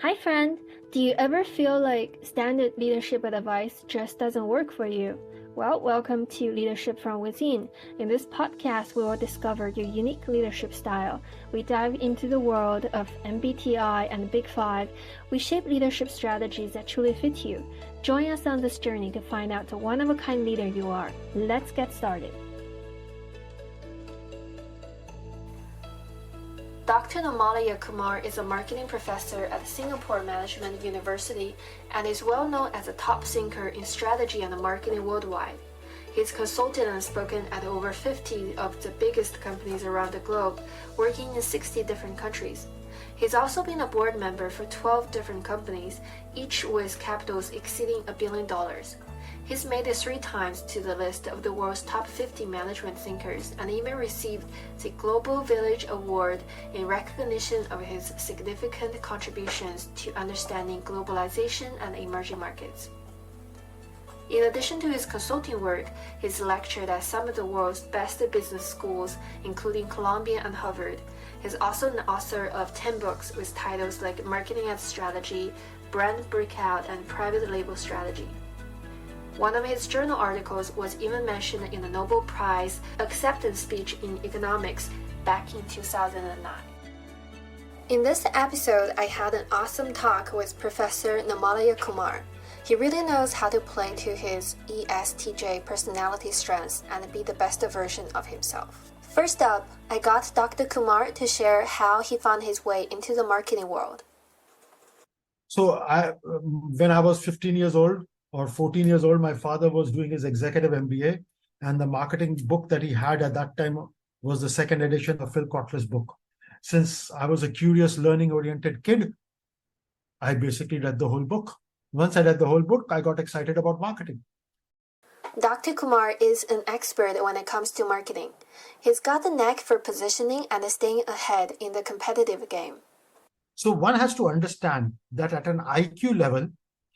Hi friend, do you ever feel like standard leadership advice just doesn't work for you? Well, welcome to Leadership from Within. In this podcast, we will discover your unique leadership style. We dive into the world of MBTI and Big Five. We shape leadership strategies that truly fit you. Join us on this journey to find out the one-of-a-kind leader you are. Let's get started. Dr. Nirmalya Kumar is a marketing professor at Singapore Management University and is well known as a top thinker in strategy and marketing worldwide. He's consulted and spoken at over 50 of the biggest companies around the globe, working in 60 different countries. He's also been a board member for 12 different companies, each with capitals exceeding $1 billion. He's made it 3 times to the list of the world's top 50 management thinkers and even received the Global Village Award in recognition of his significant contributions to understanding globalization and emerging markets. In addition to his consulting work, he's lectured at some of the world's best business schools, including Columbia and Harvard. He's also an author of 10 books with titles like Marketing as Strategy, Brand Breakout, and Private Label Strategy. One of his journal articles was even mentioned in the Nobel Prize acceptance speech in economics back in 2009. In this episode, I had an awesome talk with Professor Nirmalya Kumar. He really knows how to play to his ESTJ personality strengths and be the best version of himself. First up, I got Dr. Kumar to share how he found his way into the marketing world. So when I was 15 years old, or 14 years old, my father was doing his executive MBA, and the marketing book that he had at that time was the second edition of Phil Kotler's book. Since I was a curious, learning-oriented kid, I basically read the whole book. Once I read the whole book, I got excited about marketing. Dr. Kumar is an expert when it comes to marketing. He's got the knack for positioning and staying ahead in the competitive game. So one has to understand that at an IQ level,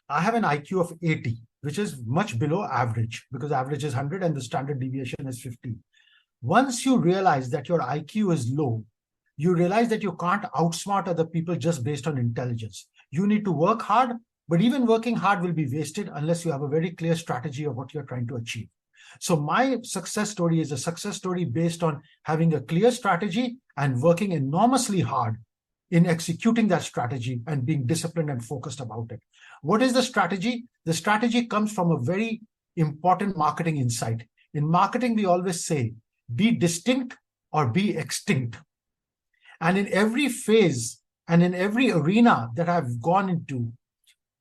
I have an IQ of 80, which is much below average, because average is 100 and the standard deviation is 50. Once you realize that your IQ is low, you realize that you can't outsmart other people just based on intelligence. You need to work hard, but even working hard will be wasted unless you have a very clear strategy of what you're trying to achieve. So my success story is a success story based on having a clear strategy and working enormously hard in executing that strategy and being disciplined and focused about it. What is the strategy? The strategy comes from a very important marketing insight. In marketing, we always say, be distinct or be extinct. And in every phase and in every arena that I've gone into,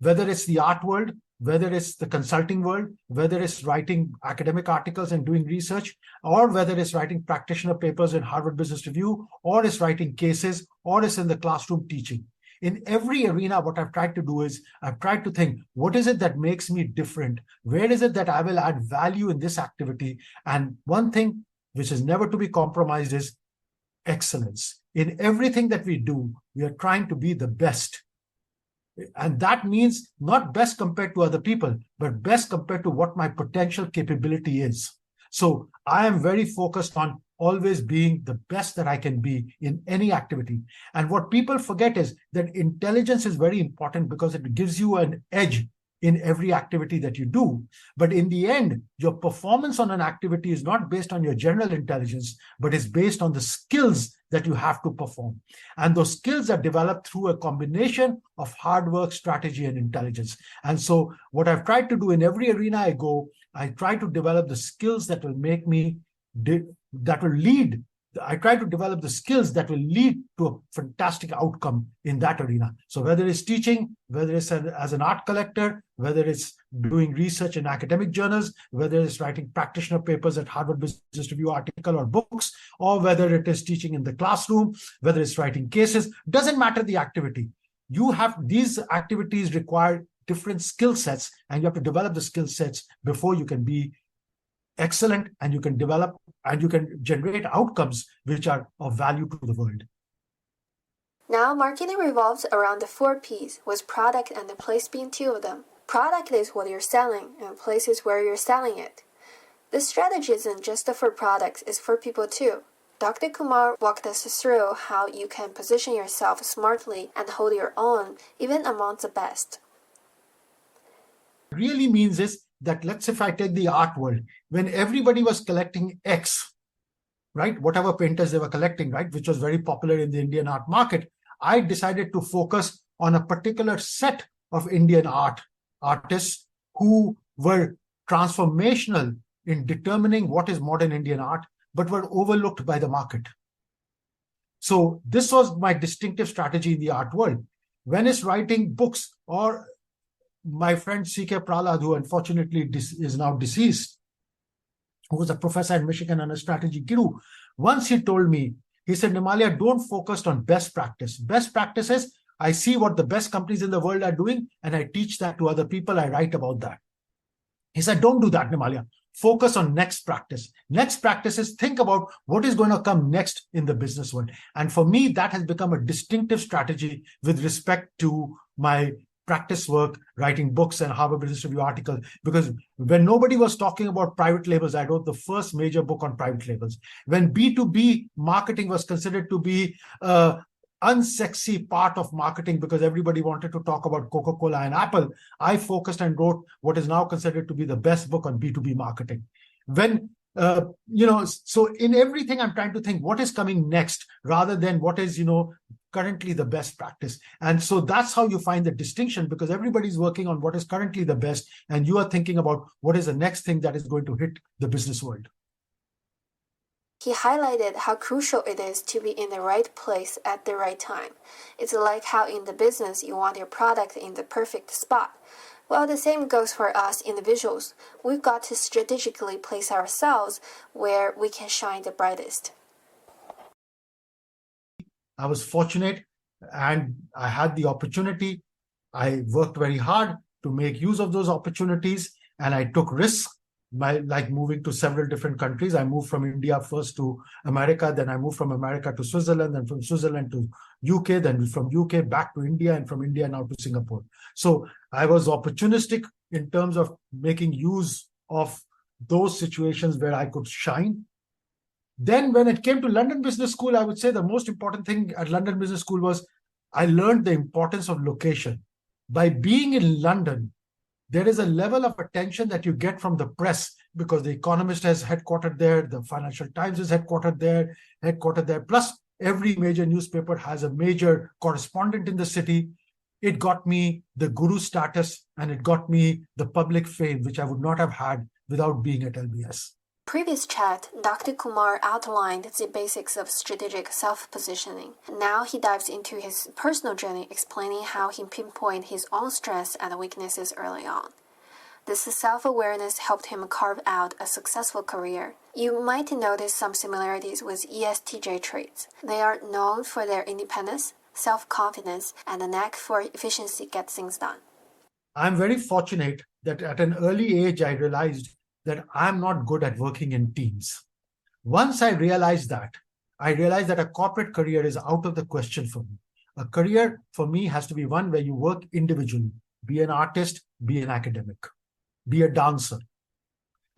whether it's the art world, whether it's the consulting world, whether it's writing academic articles and doing research, or whether it's writing practitioner papers in Harvard Business Review, or it's writing cases, or it's in the classroom teaching. In every arena, what I've tried to do is I've tried to think, what is it that makes me different? Where is it that I will add value in this activity? And one thing which is never to be compromised is excellence. In everything that we do, we are trying to be the best. And that means not best compared to other people, but best compared to what my potential capability is. So I am very focused on always being the best that I can be in any activity. And what people forget is that intelligence is very important because it gives you an edge in every activity that you do. But in the end, your performance on an activity is not based on your general intelligence, but is based on the skills that you have to perform. And those skills are developed through a combination of hard work, strategy, and intelligence. And so what I've tried to do in every arena I go, I try to develop the skills that will make me, that will lead. I try to develop the skills that will lead to a fantastic outcome in that arena. So whether it's teaching, whether it's as an art collector, whether it's doing research in academic journals, whether it's writing practitioner papers at Harvard Business Review article or books, or whether it is teaching in the classroom, whether it's writing cases, doesn't matter the activity. You have these activities require different skill sets, and you have to develop the skill sets before you can be excellent, and you can develop and you can generate outcomes which are of value to the world. Now, marketing revolves around the 4 P's, with product and the place being 2 of them. Product is what you're selling, and place is where you're selling it. This strategy isn't just for products, it's for people too. Dr. Kumar walked us through how you can position yourself smartly and hold your own, even among the best. What it really means is that, let's say if I take the art world, when everybody was collecting X, right, whatever painters they were collecting, right, which was very popular in the Indian art market, I decided to focus on a particular set of Indian artists who were transformational in determining what is modern Indian art, but were overlooked by the market. So this was my distinctive strategy in the art world. When it's writing books, or my friend C.K. Prahlad, who unfortunately is now deceased, who was a professor at Michigan and a strategy guru, once he told me, he said, Nirmalya, don't focus on best practice. Best practices, I see what the best companies in the world are doing, and I teach that to other people. I write about that. He said, don't do that, Nirmalya. Focus on next practice. Next practice is think about what is going to come next in the business world. And for me, that has become a distinctive strategy with respect to my practice work, writing books and Harvard Business Review articles, because when nobody was talking about private labels, I wrote the first major book on private labels. When B2B marketing was considered to be unsexy part of marketing because everybody wanted to talk about Coca-Cola and Apple, I focused and wrote what is now considered to be the best book on B2B marketing. When so in everything I'm trying to think what is coming next rather than what is currently the best practice. And so that's how you find the distinction, because everybody's working on what is currently the best and you are thinking about what is the next thing that is going to hit the business world. He highlighted how crucial it is to be in the right place at the right time. It's like how in the business you want your product in the perfect spot. Well, the same goes for us individuals. We've got to strategically place ourselves where we can shine the brightest. I was fortunate and I had the opportunity. I worked very hard to make use of those opportunities, and I took risks. Like moving to several different countries. I moved from India first to America, then I moved from America to Switzerland, then from Switzerland to UK, then from UK back to India, and from India now to Singapore. So I was opportunistic in terms of making use of those situations where I could shine. Then when it came to London Business School, I would say the most important thing at London Business School was I learned the importance of location. By being in London, there is a level of attention that you get from the press because The Economist is headquartered there, the Financial Times is headquartered there, plus every major newspaper has a major correspondent in the city. It got me the guru status and it got me the public fame, which I would not have had without being at LBS. Previous chat, Dr. Kumar outlined the basics of strategic self-positioning. Now he dives into his personal journey, explaining how he pinpointed his own strengths and weaknesses early on. This self-awareness helped him carve out a successful career. You might notice some similarities with ESTJ traits. They are known for their independence, self-confidence, and a knack for efficiency to get things done. I'm very fortunate that at an early age I realized that I'm not good at working in teams. Once I realized that a corporate career is out of the question for me. A career for me has to be one where you work individually, be an artist, be an academic, be a dancer.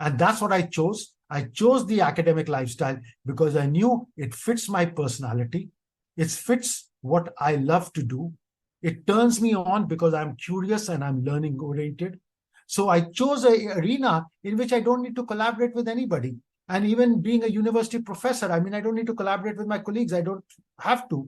And that's what I chose. I chose the academic lifestyle because I knew it fits my personality. It fits what I love to do. It turns me on because I'm curious and I'm learning oriented. So I chose an arena in which I don't need to collaborate with anybody. And even being a university professor, I don't need to collaborate with my colleagues. I don't have to.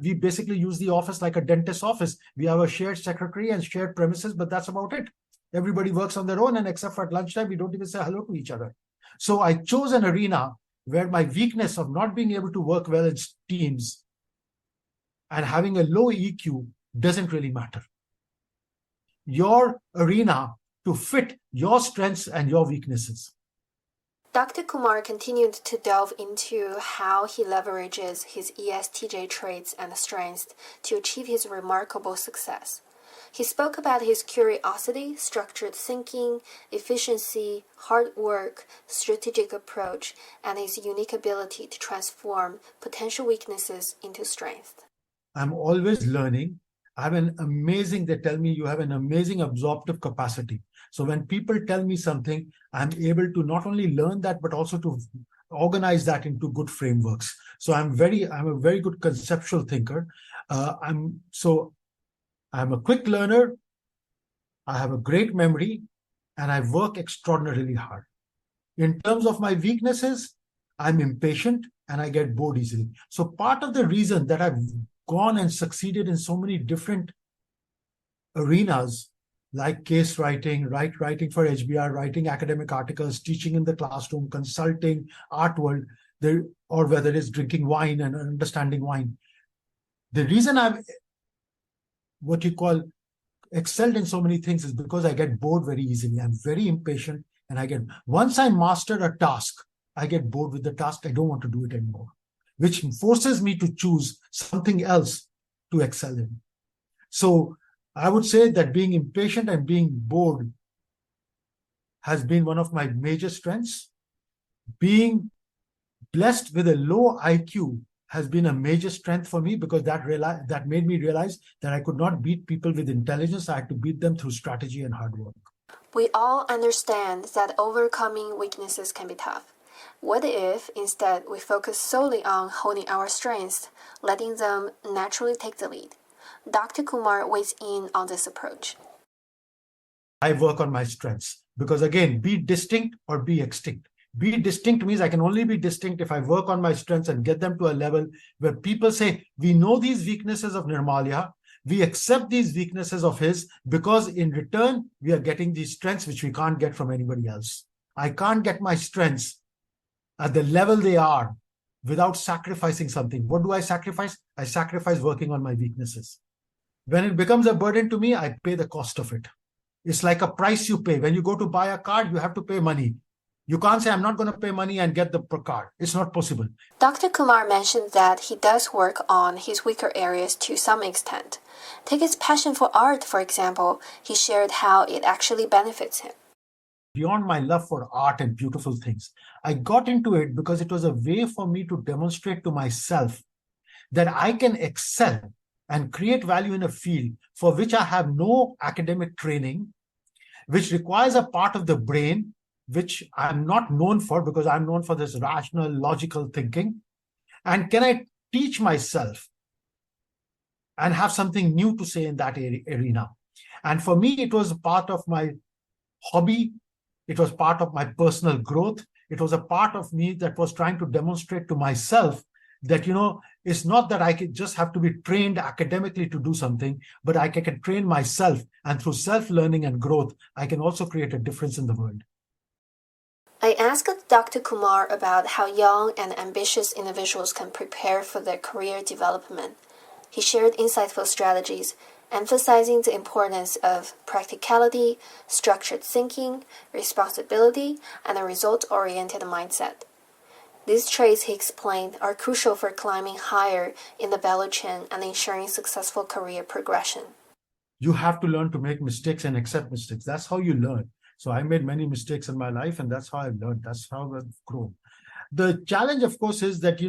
We basically use the office like a dentist's office. We have a shared secretary and shared premises, but that's about it. Everybody works on their own, and except for at lunchtime, we don't even say hello to each other. So I chose an arena where my weakness of not being able to work well in teams and having a low EQ doesn't really matter. Your arena to fit your strengths and your weaknesses. Dr. Kumar continued to delve into how he leverages his ESTJ traits and strengths to achieve his remarkable success. He spoke about his curiosity, structured thinking, efficiency, hard work, strategic approach, and his unique ability to transform potential weaknesses into strength. I'm always learning. They tell me you have an amazing absorptive capacity. So when people tell me something, I'm able to not only learn that, but also to organize that into good frameworks. So I'm a very good conceptual thinker. I'm a quick learner. I have a great memory, and I work extraordinarily hard. In terms of my weaknesses, I'm impatient and I get bored easily. So part of the reason that I've gone and succeeded in so many different arenas, like case writing, writing for HBR, writing academic articles, teaching in the classroom, consulting, art world, or whether it's drinking wine and understanding wine. The reason I've what you call excelled in so many things is because I get bored very easily. I'm very impatient, and once I master a task, I get bored with the task. I don't want to do it anymore, which forces me to choose something else to excel in. So I would say that being impatient and being bored has been one of my major strengths. Being blessed with a low IQ has been a major strength for me, because that made me realize that I could not beat people with intelligence. I had to beat them through strategy and hard work. We all understand that overcoming weaknesses can be tough. What if instead we focus solely on honing our strengths, letting them naturally take the lead? Dr. Kumar weighs in on this approach. I work on my strengths because, again, be distinct or be extinct. Be distinct means I can only be distinct if I work on my strengths and get them to a level where people say, we know these weaknesses of Nirmalya, we accept these weaknesses of his, because in return, we are getting these strengths which we can't get from anybody else. I can't get my strengths at the level they are without sacrificing something. What do I sacrifice? I sacrifice working on my weaknesses. When it becomes a burden to me, I pay the cost of it. It's like a price you pay. When you go to buy a card, you have to pay money. You can't say, I'm not going to pay money and get the card. It's not possible. Dr. Kumar mentioned that he does work on his weaker areas to some extent. Take his passion for art, for example. He shared how it actually benefits him. Beyond my love for art and beautiful things, I got into it because it was a way for me to demonstrate to myself that I can excel and create value in a field for which I have no academic training, which requires a part of the brain which I'm not known for, because I'm known for this rational, logical thinking. And can I teach myself and have something new to say in that arena? And for me, it was part of my hobby. It was part of my personal growth. It was a part of me that was trying to demonstrate to myself that, it's not that I just have to be trained academically to do something, but I can train myself. And through self-learning and growth, I can also create a difference in the world. I asked Dr. Kumar about how young and ambitious individuals can prepare for their career development. He shared insightful strategies, emphasizing the importance of practicality, structured thinking, responsibility, and a result-oriented mindset. These traits, he explained, are crucial for climbing higher in the value chain and ensuring successful career progression. You have to learn to make mistakes and accept mistakes. That's how you learn. So I made many mistakes in my life, and that's how I've learned. That's how I've grown. The challenge, of course, is that,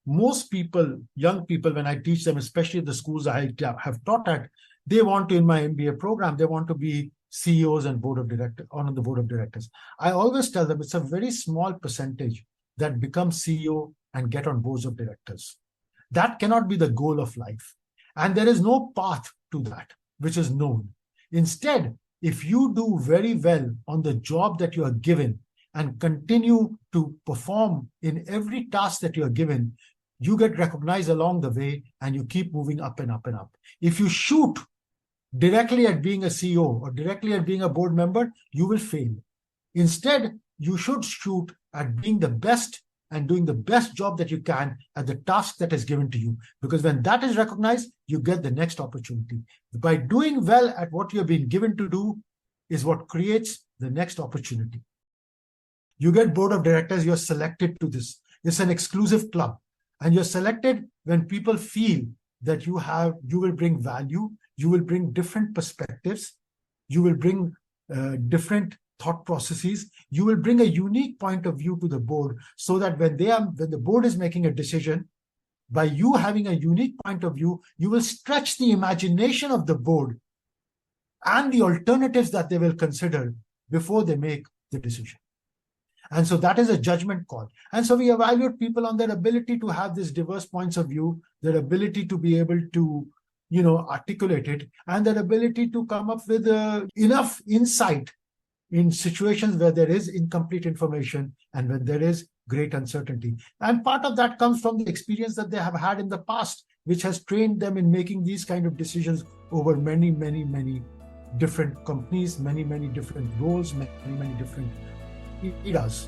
most people, young people, when I teach them, especially the schools I have taught at, they want to, in my MBA program, they want to be CEOs and on the board of directors. I always tell them it's a very small percentage that become CEO and get on boards of directors. That cannot be the goal of life. And there is no path to that, which is known. Instead, if you do very well on the job that you are given and continue to perform in every task that you are given, you get recognized along the way and you keep moving up and up and up. If you shoot directly at being a CEO or directly at being a board member, you will fail. Instead, you should shoot at being the best and doing the best job that you can at the task that is given to you. Because when that is recognized, you get the next opportunity. By doing well at what you're being given to do is what creates the next opportunity. You get board of directors, you're selected to this. It's an exclusive club. And you're selected when people feel that you will bring value, you will bring different perspectives, you will bring different thought processes, you will bring a unique point of view to the board, so that when the board is making a decision, by you having a unique point of view, you will stretch the imagination of the board and the alternatives that they will consider before they make the decision. And so that is a judgment call. And so we evaluate people on their ability to have these diverse points of view, their ability to be able to, articulate it, and their ability to come up with enough insight in situations where there is incomplete information and when there is great uncertainty. And part of that comes from the experience that they have had in the past, which has trained them in making these kind of decisions over many, many, many different companies, many, many different roles, many, many different eras.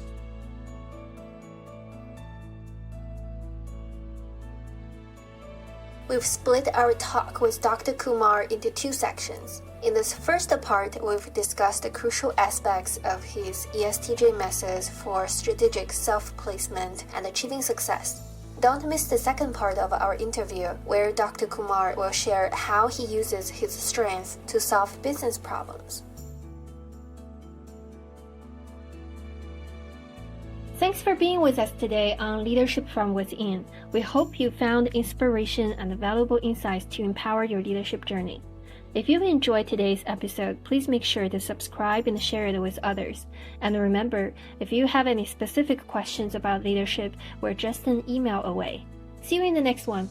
We've split our talk with Dr. Kumar into two sections. In this first part, we've discussed the crucial aspects of his ESTJ methods for strategic self-placement and achieving success. Don't miss the second part of our interview, where Dr. Kumar will share how he uses his strengths to solve business problems. Thanks for being with us today on Leadership from Within. We hope you found inspiration and valuable insights to empower your leadership journey. If you've enjoyed today's episode, please make sure to subscribe and share it with others. And remember, if you have any specific questions about leadership, we're just an email away. See you in the next one.